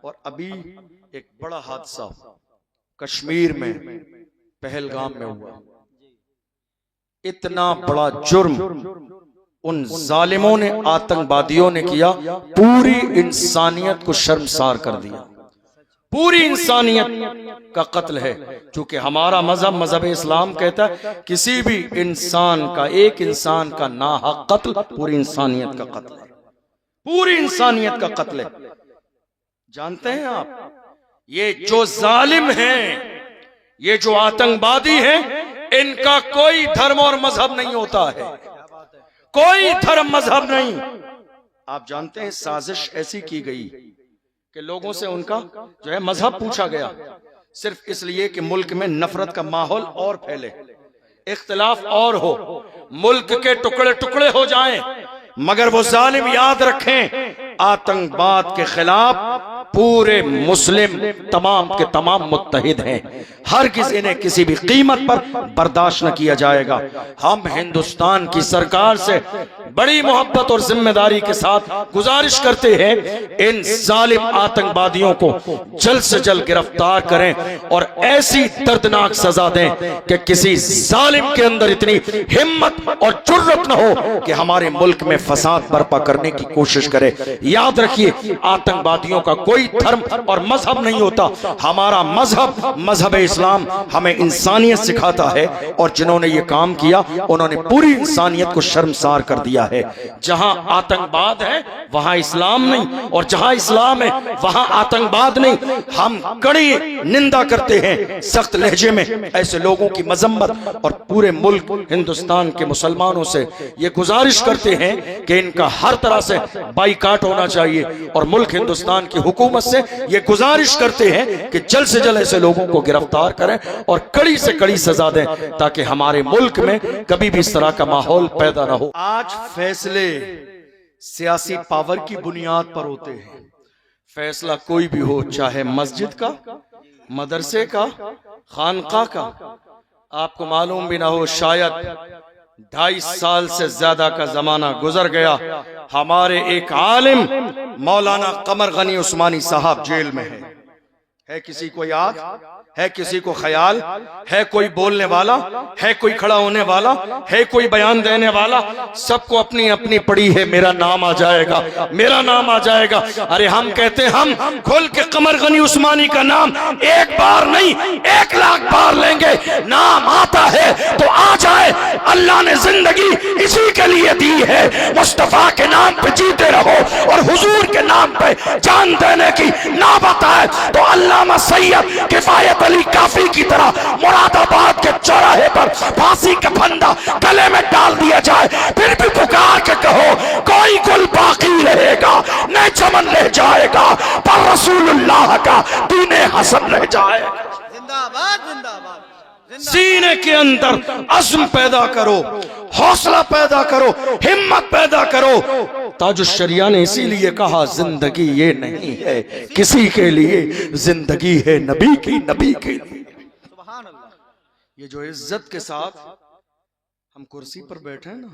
और अभी एक बड़ा हादसा कश्मीर में पहलगाम में हुआ। इतना बड़ा जुर्म उन जालिमों ने, आतंकवादियों ने किया, पूरी इंसानियत को शर्मसार कर दिया। पूरी इंसानियत का कत्ल है। क्योंकि हमारा मजहब, मजहब इस्लाम कहता है किसी भी इंसान का, एक इंसान का नाहक कत्ल पूरी इंसानियत का कत्ल है। पूरी इंसानियत का कत्ल है। जानते हैं आप, ये जो जालिम हैं, ये जो आतंकवादी हैं, इनका कोई धर्म और मजहब नहीं होता है। कोई धर्म मजहब नहीं। आप जानते हैं साजिश ऐसी की गई कि लोगों से उनका जो है मजहब पूछा गया, सिर्फ इसलिए कि मुल्क में नफरत का माहौल और फैले, इख्तिलाफ और हो, मुल्क के टुकड़े टुकड़े हो जाएं। मगर वो जालिम याद रखें, आतंकवाद के खिलाफ पूरे मुस्लिम तमाम के तमाम मुत्तहिद हैं। हर किसी ने किसी भी कीमत पर बर्दाश्त न किया जाएगा। हम हिंदुस्तान की सरकार से बड़ी मोहब्बत और जिम्मेदारी के साथ गुजारिश करते हैं, इन जालिम आतंकवादियों को जल्द से जल्द गिरफ्तार करें और ऐसी दर्दनाक सजा दें कि किसी जालिम के अंदर इतनी हिम्मत और जुर्रत न हो कि हमारे मुल्क में फसाद बर्पा करने की कोशिश करे। याद रखिए, आतंकवादियों का कोई धर्म और मजहब नहीं होता। हमारा मजहब, मजहब इस्लाम, हमें इंसानियत सिखाता है और जिन्होंने ये काम किया उन्होंने पूरी इंसानियत को शर्मसार कर दिया है। जहां आतंकवाद है वहां इस्लाम नहीं, और जहां इस्लाम है वहां आतंकवाद नहीं। हम कड़ी निंदा करते हैं सख्त लहजे में ऐसे लोगों की मजम्मत, और पूरे मुल्क हिंदुस्तान के मुसलमानों से ये गुजारिश करते हैं कि इनका हर तरह से बाइकाट होना चाहिए। और मुल्क हिंदुस्तान की हुकूमत से ये गुजारिश करते हैं कि जल्द से जल्द ऐसे लोगों को गिरफ्तार करें और कड़ी से कड़ी सजा दें, ताकि हमारे मुल्क में कभी भी इस तरह का माहौल पैदा ना हो। आज फैसले सियासी पावर की बुनियाद पर होते हैं। फैसला कोई भी हो, चाहे मस्जिद का, मदरसे का, खानका का। आपको मालूम भी ना हो, शायद 2.5 साल से ज्यादा का जमाना गुजर गया, हमारे एक आलिम मौलाना कमर गनी उस्मानी साहब जेल में है किसी को याद है? किसी को ख्याल है? कोई बोलने वाला है? कोई खड़ा होने वाला है? कोई बयान देने वाला? सबको अपनी अपनी पड़ी है, मेरा नाम आ जाएगा, मेरा नाम आ जाएगा। अरे हम कहते हैं, हम खुल के कमर गनी उस्मानी का नाम एक बार नहीं 1 लाख बार लेंगे। नाम आता है तो आ जाए। अल्लाह ने जिंदगी इसी के लिए दी है। मुस्तफा के नाम पे जीते रहो और हुजूर के नाम पे जान देने की नौबत आए तो अल्लामा सैयद किफायत अली काफी की तरह मुरादाबाद के चौराहे पर फांसी का फंदा गले में डाल दिया जाए, फिर भी पुकार के कहो, कोई गुल बाकी रहेगा, न चमन रह जाएगा, पर रसूलुल्लाह का दीने हसन रह जाएगा। जिंदाबाद जिंदाबाद। सीने के अंदर अज़्म पैदा करो, हौसला पैदा करो, हिम्मत पैदा करो। ताजुश्शरिया ने इसीलिए कहा, जिंदगी ये नहीं है किसी के लिए, जिंदगी है नबी की, नबी के लिए। सुभान अल्लाह। ये जो इज्जत के साथ हम कुर्सी पर बैठे हैं ना,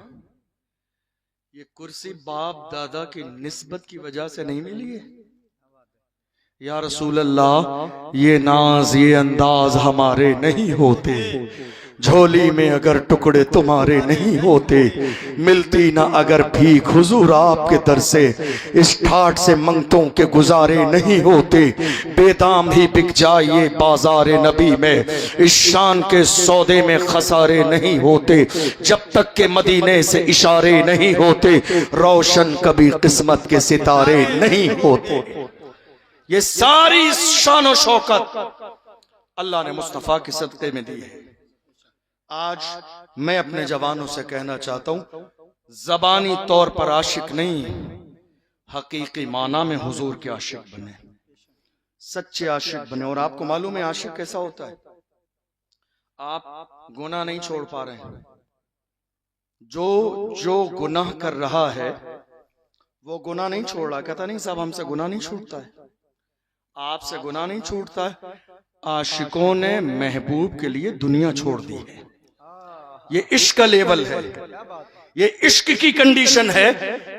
ये कुर्सी बाप दादा की निस्बत की वजह से नहीं मिली है। या रसूल अल्लाह, ये नाज ये अंदाज हमारे नहीं होते, झोली में अगर टुकड़े तुम्हारे नहीं होते, मिलती ना अगर भीख हुजूर आपके दर से, इस ठाट से मंगतों के गुजारे नहीं होते, बेदाम ही बिक जाए बाजारे नबी में, इस शान के सौदे में खसारे नहीं होते, जब तक के मदीने से इशारे नहीं होते, रोशन कभी किस्मत के सितारे नहीं होते। ये सारी शान और शौकत अल्लाह ने मुस्तफा के सदक़े में दी है। आज मैं अपने जवानों से कहना चाहता हूं, जबानी तौर पर आशिक नहीं, हकीकी माना में हुजूर के आशिक बने, सच्चे आशिक बने। और आपको मालूम है आशिक कैसा होता है? आप गुनाह नहीं छोड़ पा रहे हैं, जो गुनाह कर रहा है वो गुनाह नहीं छोड़ रहा, कहता नहीं साहब हमसे गुनाह नहीं छूटता है, आपसे गुनाह नहीं छूटता है। आशिकों ने महबूब के लिए दुनिया छोड़ दी है। ये इश्क का लेवल है, ये इश्क की कंडीशन है।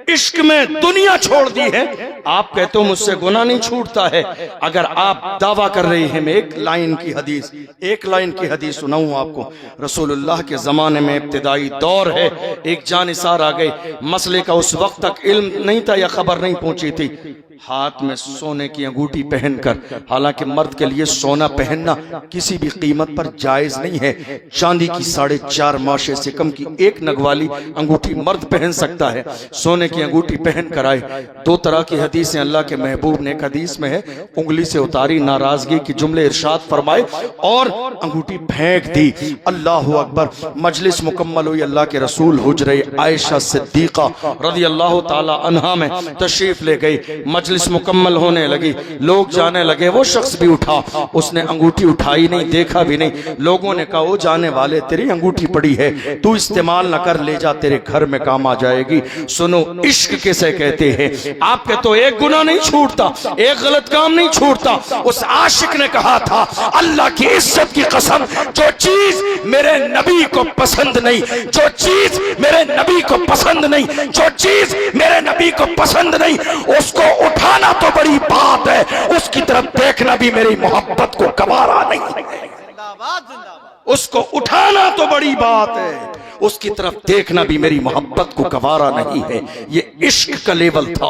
इश्क में दुनिया छोड़ दी है। आप कहते हो मुझसे गुनाह नहीं छूटता है। अगर आप दावा कर रहे हैं, मैं एक लाइन की हदीस सुनाऊं आपको। रसूलुल्लाह के जमाने में इब्तिदाई दौर है, एक जानिसार आ गए, मसले का उस वक्त तक इल्म नहीं था या खबर नहीं पहुंची थी। हाथ में सोने की अंगूठी पहनकर, हालांकि मर्द के लिए सोना पहनना किसी भी कीमत पर जायज नहीं है। चांदी की 4.5 माशे से कम की एक नग वाली अंगूठी मर्द पहन सकता है। सोने की अंगूठी पहन कर आए। 2 तरह की हदीसें अल्लाह के महबूब ने, एक हदीस में है उंगली से उतारी नाराजगी की जुमले इरशाद फरमाए और अंगूठी फेंक दी। अल्लाह अकबर। मजलिस मुकम्मल हुई। अल्लाह के रसूल हुजरे आयशा सिद्दीका रज़ी अल्लाह ताला अन्हा में तशरीफ ले गई। मजलिस मुकम्मल होने लगी, लोग जाने लगे। वो शख्स भी उठा, उसने अंगूठी उठाई नहीं, देखा भी नहीं। लोगों ने कहा, वो जाने वाले तेरी अंगूठी पड़ी है, तू इस्तेमाल न कर, ले जा, तेरे घर में काम आ जाएगी। सुनो इश्क किसे कहते हैं। आपके तो एक गुनाह नहीं छूटता, एक गलत काम नहीं छूटता। उस आशिक ने कहा था, अल्लाह की इज्जत की कसम, जो चीज मेरे नबी को पसंद नहीं, जो चीज मेरे नबी को पसंद नहीं, जो चीज मेरे नबी को पसंद नहीं, उसको उठाना तो बड़ी बात है, उसकी तरफ देखना भी मेरी मोहब्बत को गवारा नहीं है। जिंदाबाद जिंदाबाद। उसको उठाना तो बड़ी बात है, उसकी तरफ देखना भी मेरी मोहब्बत को गवारा नहीं है। ये इश्क का लेवल था।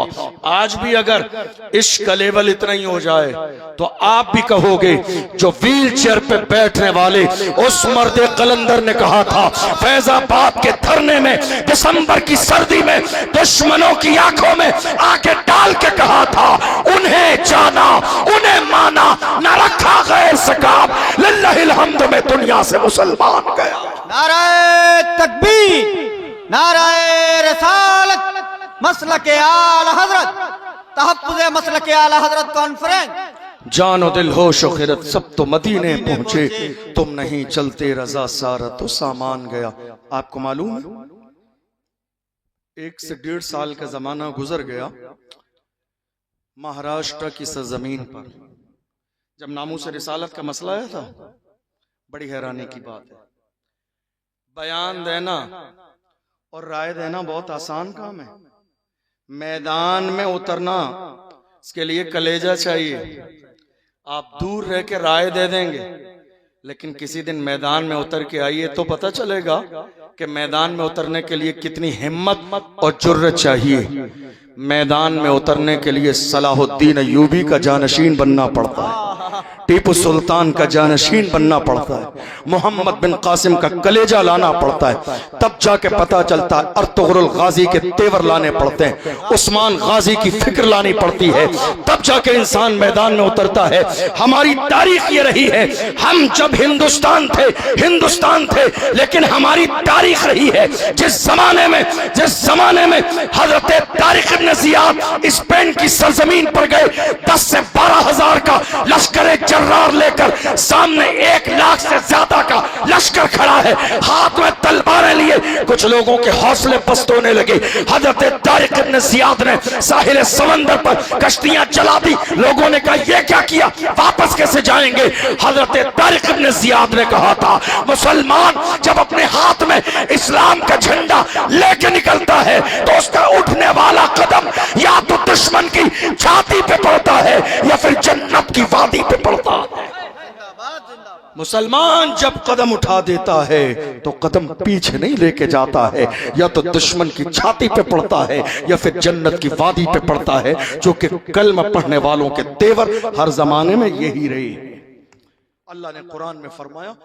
आज भी अगर इश्क का लेवल इतना ही हो जाए तो आप भी कहोगे, जो व्हील चेयर पे बैठने वाले उस मर्द कलंदर ने कहा था फैजाबाद के धरने में दिसंबर की सर्दी में दुश्मनों की आंखों में आके डाल के कहा था, उन्हें जाना उन्हें माना, न रखा गैर सकाब, लिल्लाहिल हम्द में दुनिया से मुसलमान गया। नाराए तकबीर, नाराए रसालत, मसलके आला हजरत, तहफ्फुज़े मसलके आला हजरत कॉन्फ्रेंस। जानो दिल होश खिरत सब तो मदीने पहुंचे, तुम नहीं चलते रजा सारा तो सामान गया। आपको मालूम है 1 से 1.5 साल का जमाना गुजर गया। महाराष्ट्र की सरजमीन पर जब नामूस रिसालत का मसला आया था, बड़ी हैरानी की बात है। बयान देना और राय देना बहुत आसान काम है, मैदान में उतरना इसके लिए कलेजा चाहिए। आप दूर रह के राय दे देंगे, लेकिन किसी दिन मैदान में उतर के आइए तो पता चलेगा कि मैदान में उतरने के लिए कितनी हिम्मत और जुर्रत चाहिए। मैदान में उतरने के लिए सलाहुद्दीन अय्यूबी का जानशीन बनना पड़ता है, टीपू सुल्तान का जानशीन बनना पड़ता है, मोहम्मद बिन कासिम का कलेजा लाना पड़ता है, तब जाके पता चलता है। अर्तुगरुल गाजी के तेवर लाने पड़ते हैं, उस्मान गाजी की फिक्र लानी पड़ती है, तब जाके इंसान मैदान में उतरता है। हमारी तारीख ये रही है, हम जब हिंदुस्तान थे, लेकिन हमारी तारीख रही है जिस जमाने में हजरत तारिक इब्न जियाद स्पेन की सरजमीन पर गए, 10 से 12 हजार का लश्कर जर्रार लेकर, सामने 1 लाख से ज्यादा का लश्कर खड़ा है, हाथ में तलवारें लिए। कुछ लोगों के हौसले पस्त होने लगे। हजरत तारिक इब्न जियाद ने साहिल समंदर पर कश्तियां चला दी। लोगों ने कहा, ये क्या किया, वापस कैसे जाएंगे? हजरत तारिक इब्न जियाद ने कहा था, मुसलमान जब अपने हाथ में इस्लाम का झंडा लेके निकलता है तो उसका उठने वाला कदम या तो दुश्मन की छाती पे पड़ता है या फिर जन्नत की वादी पे पड़ता है। मुसलमान जब कदम उठा देता है तो कदम पीछे नहीं लेके जाता है, या तो दुश्मन की छाती पे पड़ता है या फिर जन्नत की वादी पे पड़ता है, जो कि कलमा पढ़ने वालों के तेवर हर जमाने में यही रहे। अल्लाह ने कुरान में फरमाया,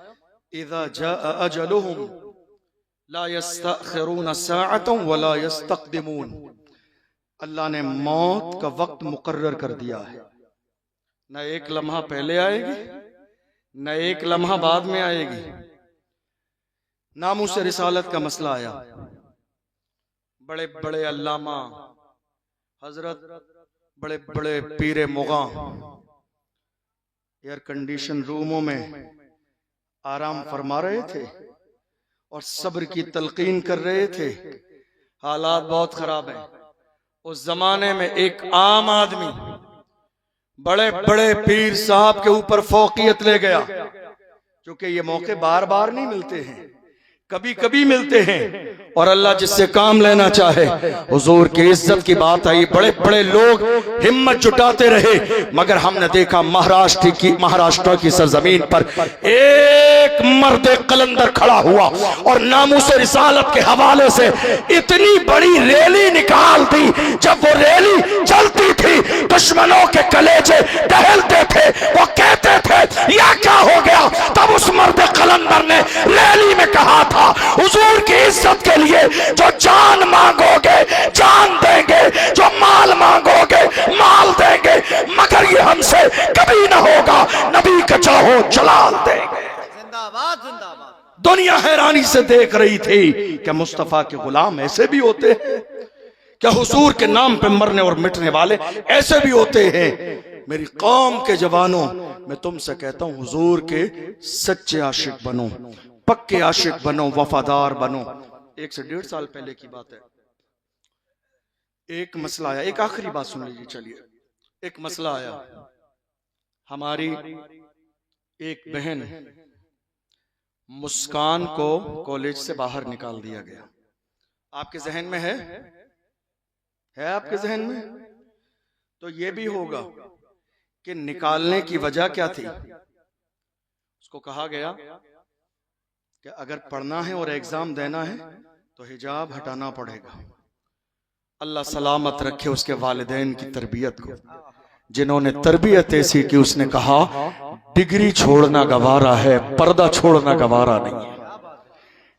इज़ा जाअ अजलुहुम ला यस्तअखिरून साअतन वला यस्तक़दिमून। अल्लाह ने मौत का वक्त मुकर्रर कर दिया है, न एक लम्हा पहले आएगी न एक लम्हा बाद में आएगी। नामूस रिसालत का मसला आया, बड़े बड़े अल्लामा हजरत, बड़े बड़े पीरे मुगा एयर कंडीशन रूमों में आराम फरमा रहे थे और सब्र की तलकीन कर रहे थे। हालात बहुत खराब है। उस जमाने में एक आम आदमी बड़े बड़े पीर साहब के ऊपर फौकियत ले गया, क्योंकि ये मौके बार बार नहीं मिलते हैं। कभी कभी मिलते हैं और अल्लाह जिससे काम लेना चाहे। हुजूर की इज्जत की बात आई, बड़े बड़े लोग हिम्मत जुटाते रहे, मगर हमने देखा महाराष्ट्र की सरजमीन पर एक मर्द कलंदर खड़ा हुआ और नामूस रिसालत के हवाले से इतनी बड़ी रैली निकाल दी। जब वो रैली चलती थी दुश्मनों के कलेजे टहलते थे, वो कहते थे यह क्या हो गया। तब उस मर्द कलंदर ने रैली में कहा था, हुजूर की इज्जत के लिए जो जान मांगोगे जान देंगे, जो माल मांगोगे माल देंगे, मगर ये हमसे कभी ना होगा, नबी का चाहो जलाल देंगे। जिंदाबाद जिंदाबाद। दुनिया हैरानी से देख रही थी कि मुस्तफा के गुलाम ऐसे भी होते हैं क्या? हुजूर के नाम पे मरने और मिटने वाले ऐसे भी होते हैं? मेरी कौम के जवानों, मैं तुमसे कहता हूं हुजूर के सच्चे आशिक बनो, पक्के आशिक बनो, वफादार बनो। 1 से 1.5 साल पहले की बात है, एक मसला आया। एक आखिरी बात सुन लीजिए, चलिए। एक मसला आया, हमारी एक बहन मुस्कान को कॉलेज से बाहर निकाल दिया गया। आपके जहन में है आपके जहन में? तो ये भी होगा कि निकालने की वजह क्या थी। उसको कहा गया कि अगर पढ़ना है और एग्जाम देना है तो हिजाब हटाना पड़ेगा। अल्लाह सलामत रखे उसके वालिदैन की तरबियत को, जिन्होंने तरबियत ऐसी कि उसने कहा डिग्री छोड़ना गवारा है, पर्दा छोड़ना गवारा नहीं है।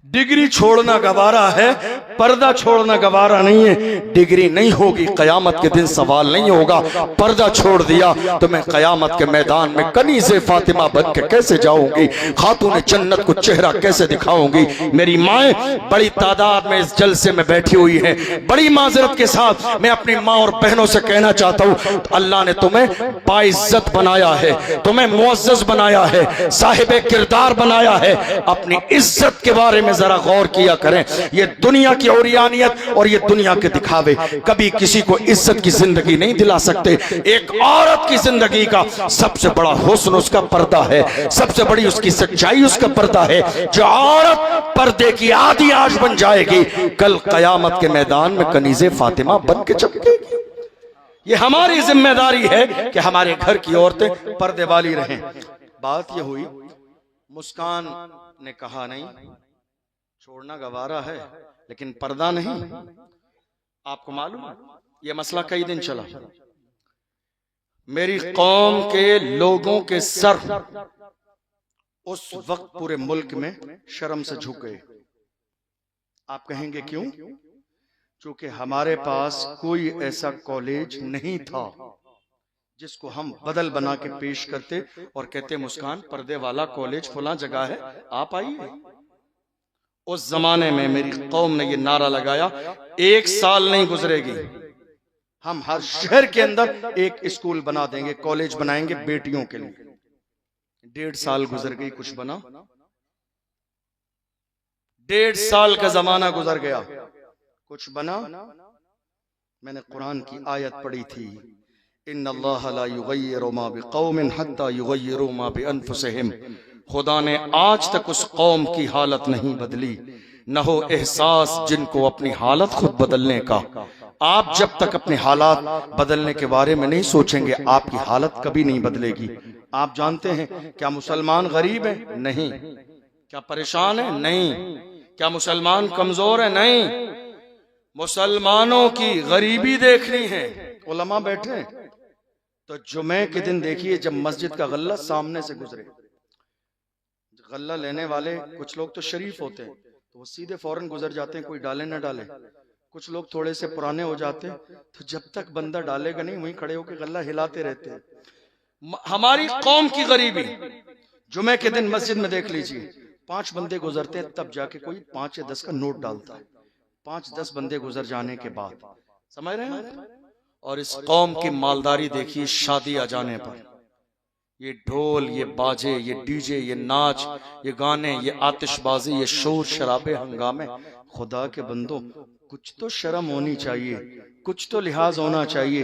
डिग्री छोड़ना गवारा है, पर्दा छोड़ना गवारा नहीं है। डिग्री नहीं होगी कयामत के दिन सवाल नहीं होगा। पर्दा छोड़ दिया तो मैं कयामत के मैदान में कनीज़े फातिमा बन के कैसे जाऊंगी, खातून जन्नत को चेहरा कैसे दिखाऊंगी। मेरी माएँ बड़ी तादाद में इस जलसे में बैठी हुई हैं। बड़ी माजरत के साथ मैं अपनी माँ और बहनों से कहना चाहता हूँ, अल्लाह ने तुम्हें बाइज्जत बनाया है, तुम्हें मुअज़्ज़ज़ बनाया है, साहिब किरदार बनाया है। अपनी इज्जत के बारे में जरा गौर किया करें। ये दुनिया की औरियानियत और ये दुनिया के दिखावे कभी किसी को इज्जत की जिंदगी नहीं दिला सकते। एक औरत की जिंदगी का सबसे बड़ा हुस्न उसका पर्दा है, सबसे बड़ी उसकी सच्चाई उसका पर्दा है। जो औरत पर्दे की आधी आश बन जाएगी, कल कयामत के मैदान में कनीज़े फातिमा बन के चमकेगी। ये हमारी जिम्मेदारी है कि हमारे घर की औरतें पर्दे वाली रहें। बात ये हुई, मुस्कान ने कहा नहीं, छोड़ना गवारा है लेकिन पर्दा नहीं। आपको मालूम है यह मसला कई दिन चला। मेरी कौम के लोगों के सर उस वक्त पूरे मुल्क में शर्म से झुक गए। आप कहेंगे क्यों? क्योंकि हमारे पास कोई ऐसा कॉलेज नहीं था जिसको हम बदल बना के पेश करते और कहते मुस्कान पर्दे वाला कॉलेज फलां जगह है, आप आइए। उस जमाने में मेरी कौम ने ये नारा लगाया, 1 साल नहीं गुजरेगी हम हर शहर के अंदर एक स्कूल बना देंगे, कॉलेज बनाएंगे बेटियों के लिए। 1.5 साल गुजर गई, कुछ बना? 1.5 साल का जमाना गुजर गया, कुछ बना? मैंने कुरान की आयत पढ़ी थी, इन्नल्लाह ला युगय्यिरु मा बिक़ौमिन हत्ता युगय्यिरु मा बिअनफुसिहिम। खुदा ने आज तक उस कौम की हालत नहीं बदली, न हो एहसास जिनको अपनी हालत खुद बदलने का। आप जब तक अपने हालात बदलने के बारे में नहीं सोचेंगे, आपकी हालत कभी नहीं बदलेगी। आप जानते हैं क्या मुसलमान गरीब है? नहीं। क्या परेशान है? नहीं। क्या मुसलमान कमजोर है? नहीं। मुसलमानों की गरीबी देखनी है। उलमा बैठे तो जुमे के दिन देखिए, जब मस्जिद का गल्ला सामने से गुजरे, गल्ला लेने वाले कुछ लोग तो शरीफ होते हैं तो वो सीधे फौरन गुजर जाते हैं, कोई डाले ना डाले। कुछ लोग थोड़े से पुराने हो जाते हैं तो जब तक बंदा डालेगा नहीं वहीं खड़े होकर गल्ला हिलाते रहते हैं। हमारी कौम की गरीबी, जुमे के दिन मस्जिद में देख लीजिए, 5 बंदे गुजरते हैं तब जाके कोई 5 या 10 का नोट डालता है। 5-10 बंदे गुजर जाने के बाद, समझ रहे हैं? और इस कौम की मालदारी देखिए, शादी आ जाने पर ये ढोल, ये बाजे, ये डीजे, ये नाच, ये गाने, ये आतिशबाजी, ये शोर शराबे हंगामे। खुदा के बंदो, कुछ तो शर्म होनी चाहिए, कुछ तो लिहाज होना चाहिए।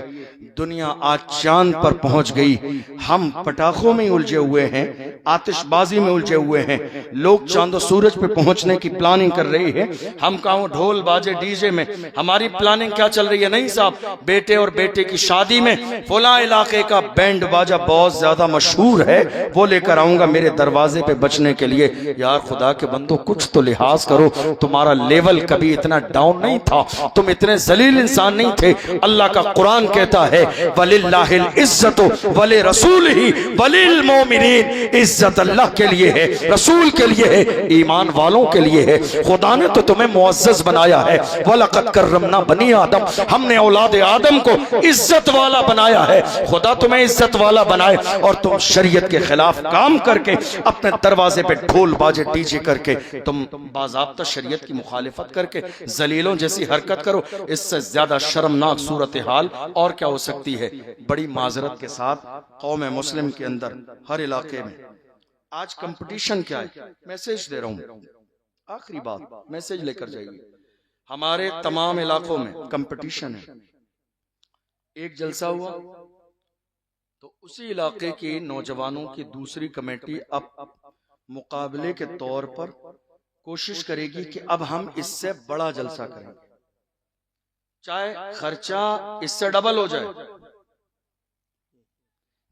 दुनिया आज चांद पर पहुंच गई, हम पटाखों में उलझे हुए हैं, आतिशबाजी में उलझे हुए हैं। लोग चांद और सूरज पे पहुंचने की प्लानिंग कर रही है, हम कहाँ ढोल बाजे डीजे में। हमारी प्लानिंग क्या चल रही है? नहीं साहब, बेटे और बेटे की शादी में फला इलाके का बैंड बाजा बहुत ज्यादा मशहूर है, वो लेकर आऊंगा मेरे दरवाजे पे बचने के लिए। यार खुदा के बंदो, कुछ तो लिहाज करो। तुम्हारा लेवल कभी इतना डाउन नहीं था, तुम इतने जलील इंसान नहीं थे। अल्लाह का कुरान कहता है वलिल्लाहिल इज्जतु वले रसूल ही वलिल मोमिनीन। इज्जत अल्लाह के लिए है, रसूल के लिए है, ईमान वालों के लिए है। खुदा ने तो तुम्हें मुअज्जज बनाया है। वलक़द कर्रमना बनी आदम, हमने औलाद आदम को इज्जत वाला बनाया है। खुदा तुम्हें इज्जत वाला बनाए और तुम शरीयत के खिलाफ काम करके अपने दरवाजे पे ढोल बाजे डीजे करके तुम बाज़ाब्ता शरीयत की मुखालिफत करके जलीलों जैसी हरकत करो। इससे ज्यादा शर्मनाक सूरत हाल और क्या हो सकती है? बड़ी माजरत के साथ कौम मुस्लिम के अंदर हर इलाके में आज कंपटीशन क्या है? मैसेज दे रहा हूं, आखिरी बात, मैसेज लेकर जाइए। हमारे तमाम इलाकों में कंपटीशन है। एक जलसा हुआ तो उसी इलाके के नौजवानों की दूसरी कमेटी अब मुकाबले के तौर पर कोशिश करेगी कि अब हम इससे बड़ा जलसा करेंगे, चाहे खर्चा इससे डबल हो जाए।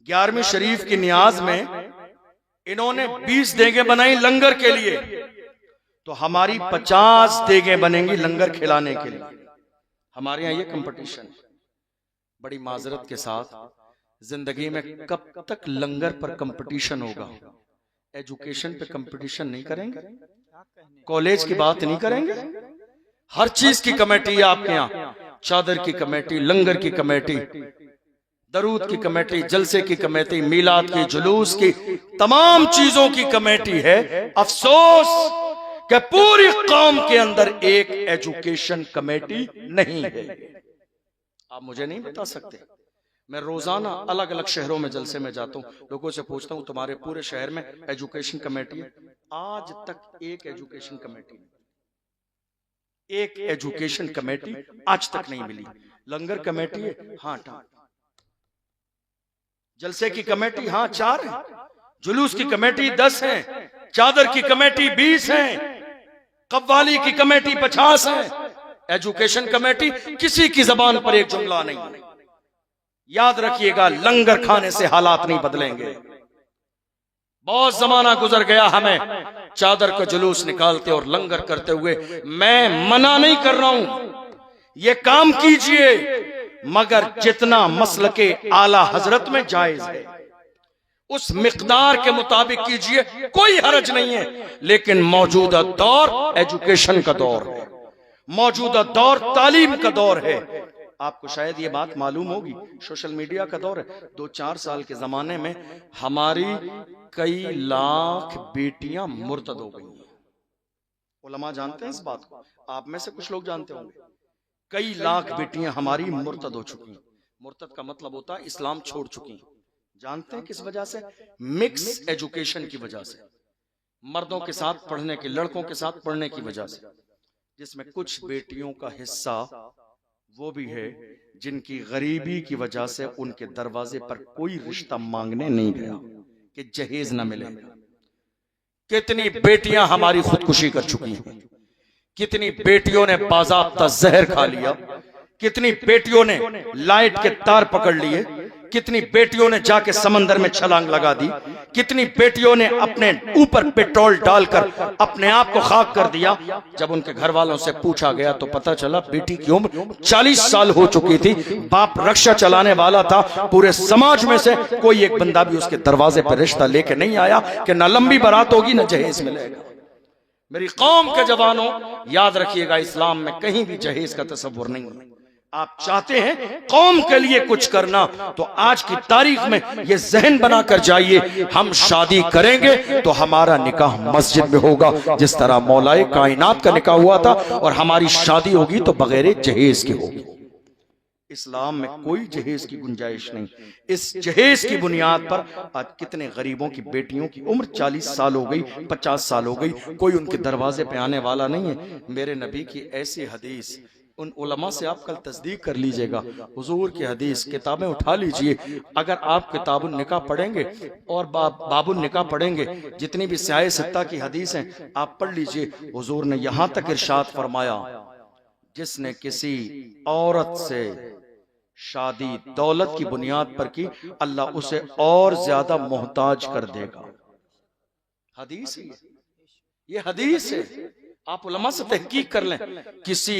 11वीं शरीफ की नियाज में इन्होंने 20 देगें बनाई लंगर के लिए, तो हमारी 50 देगें बनेंगी लंगर खिलाने के लिए। हमारे यहाँ ये कंपटीशन। बड़ी माजरत के साथ जिंदगी में कब तक लंगर पर कंपटीशन होगा? एजुकेशन पे कंपटीशन नहीं करेंगे, कॉलेज की बात नहीं करेंगे, हर चीज की कमेटी है आपके यहाँ। चादर की कमेटी, लंगर की कमेटी, दरूद की कमेटी, जलसे की कमेटी, मीलाद की, जुलूस की, तमाम चीजों की कमेटी है। अफसोस कि पूरी कौम के अंदर एक एजुकेशन कमेटी नहीं है। आप मुझे नहीं बता सकते। मैं रोजाना अलग अलग शहरों में जलसे में जाता हूँ, लोगों से पूछता हूँ तुम्हारे पूरे शहर में एजुकेशन कमेटी है? आज तक एक एजुकेशन कमेटी नहीं, एक एजुकेशन कमेटी आज तक नहीं मिली। लंगर कमेटी है, हाँ 8। जलसे की कमेटी, हाँ 4 है। जुलूस की कमेटी 10 है। चादर की कमेटी 20 है। कव्वाली की कमेटी 50 है। एजुकेशन कमेटी किसी की जबान पर एक जुमला नहीं। याद रखिएगा, लंगर खाने से हालात नहीं बदलेंगे। बहुत जमाना गुजर गया हमें चादर का जुलूस निकालते और लंगर करते हुए। मैं मना नहीं कर रहा हूं, ये काम कीजिए, मगर जितना मसल के आला हजरत में जायज है उस मिकदार के मुताबिक कीजिए, कोई हरज नहीं है। लेकिन मौजूदा दौर एजुकेशन का दौर है, मौजूदा दौर तालीम का दौर है। आपको शायद ये बात मालूम होगी, सोशल मीडिया का दौर है। 2-4 साल के जमाने में हमारी कई लाख बेटियां मुर्तद हो गई हैं। उलमा जानते हैं इस बात को, आप में से कुछ लोग जानते होंगे। कई लाख बेटियां हमारी मुर्तद हो चुकी। मुर्तद का मतलब होता है इस्लाम छोड़ चुकी। जानते हैं किस वजह से? मिक्स एजुकेशन की वजह से, मर्दों के साथ पढ़ने के, लड़कों के साथ पढ़ने की वजह से, जिसमें कुछ बेटियों का हिस्सा वो भी है जिनकी गरीबी की वजह से उनके दरवाजे पर कोई रिश्ता मांगने नहीं गया कि जहेज न मिले। कितनी बेटियां हमारी खुदकुशी कर चुकी हैं, कितनी बेटियों ने बाज़ाब्ता जहर खा लिया, कितनी बेटियों ने लाइट के तार पकड़ लिए, कितनी बेटियों ने जाके समंदर में छलांग लगा दी, कितनी बेटियों ने अपने ऊपर पेट्रोल डालकर अपने आप को खाक कर दिया। जब उनके घर वालों से पूछा गया तो पता चला बेटी की उम्र 40 साल हो चुकी थी, बाप रक्षा चलाने वाला था। पूरे समाज में से कोई एक बंदा भी उसके दरवाजे पर रिश्ता लेके नहीं आया कि न लंबी बारात होगी न जहेज मिलेगा। मेरी कौम के जवानों, याद रखिएगा, इस्लाम में कहीं भी जहेज का तस्वुर नहीं है। आप चाहते हैं कौम के लिए कुछ करना, तो आज की तारीख में ये जहन बनाकर जाइए, हम शादी करेंगे तो हमारा निकाह मस्जिद में होगा, जिस तरह मौलाए कायनात का निकाह हुआ था, और हमारी शादी होगी तो बगैर जहेज की होगी। इस्लाम में कोई जहेज की गुंजाइश नहीं। इस जहेज की बुनियाद पर आज कितने गरीबों की बेटियों की उम्र 40 साल हो गई, 50 साल हो गई, कोई उनके दरवाजे पे आने वाला नहीं है। मेरे नबी की ऐसी हदीस उन उलमा से आप कल तस्दीक कर लीजिएगा। हुजूर की हदीस किताबें उठा लीजिए। अगर आप किताबुन निकाह पढ़ेंगे और बाबुन निकाह पढ़ेंगे, जितनी भी स्याह सित्ता की हदीस हैं आप पढ़ लीजिए। हुजूर ने यहां तक इरशाद फरमाया, जिसने किसी औरत से शादी दौलत की बुनियाद पर की, अल्लाह उसे और ज्यादा मोहताज कर देगा। हदीस है, ये हदीस है। आप उलमा से तहकीक कर लें। किसी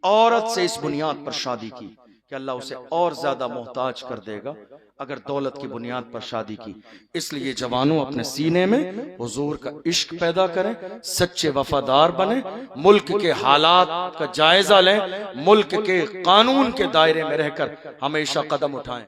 औरत से इस बुनियाद पर शादी की कि अल्लाह उसे और ज्यादा मोहताज कर देगा अगर दौलत की बुनियाद पर शादी की। इसलिए जवानों, अपने सीने में हुजूर का इश्क पैदा करें, सच्चे वफादार बने, मुल्क के हालात का जायजा लें, मुल्क के कानून के दायरे में रहकर हमेशा कदम उठाएं।